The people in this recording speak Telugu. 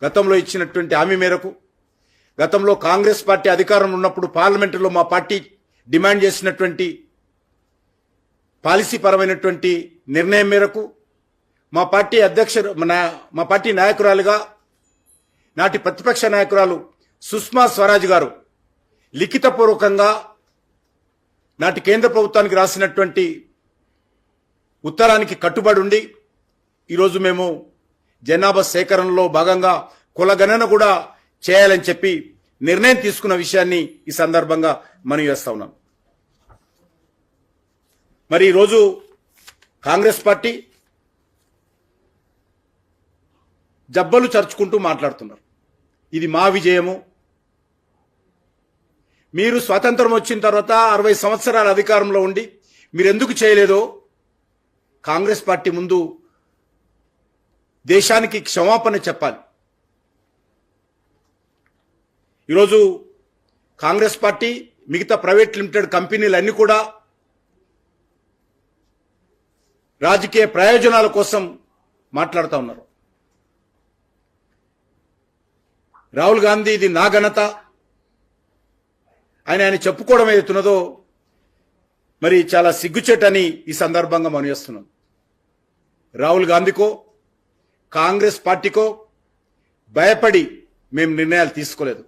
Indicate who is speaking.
Speaker 1: గతంలో ఇచ్చినటువంటి హామీ మేరకు గతంలో కాంగ్రెస్ పార్టీ అధికారంలో ఉన్నప్పుడు పార్లమెంటులో మా పార్టీ డిమాండ్ చేసినటువంటి పాలసీ పరమైనటువంటి నిర్ణయం మేరకు మా పార్టీ నాయకురాలుగా నాటి ప్రతిపక్ష నాయకురాలు సుష్మా స్వరాజ్ గారు లిఖితపూర్వకంగా నాటి కేంద్ర ప్రభుత్వానికి రాసినటువంటి ఉత్తరానికి కట్టుబడి ఉండి ఈరోజు మేము జనాభా సేకరణలో భాగంగా కులగణన కూడా చేయాలని చెప్పి నిర్ణయం తీసుకున్న విషయాన్ని ఈ సందర్భంగా మనవి చేస్తా ఉన్నాం. మరి ఈరోజు కాంగ్రెస్ పార్టీ జబ్బలు చర్చుకుంటూ మాట్లాడుతున్నారు. ఇది మా విజయము, మీరు స్వాతంత్రం వచ్చిన తర్వాత 60 సంవత్సరాల అధికారంలో ఉండి మీరు ఎందుకు చేయలేదో కాంగ్రెస్ పార్టీ ముందు దేశానికి క్షమాపణ చెప్పాలి. ఈరోజు కాంగ్రెస్ పార్టీ మిగతా ప్రైవేట్ లిమిటెడ్ కంపెనీలన్నీ కూడా రాజకీయ ప్రయోజనాల కోసం మాట్లాడుతూ ఉన్నారు. రాహుల్ గాంధీ ఇది నా ఘనత ఆయన చెప్పుకోవడం ఏదైతున్నదో మరి చాలా సిగ్గుచేటని ఈ సందర్భంగా మనం చేస్తున్నాం. రాహుల్ గాంధీకో కాంగ్రెస్ పార్టీకో భయపడి మేము నిర్ణయాలు తీసుకోలేదు.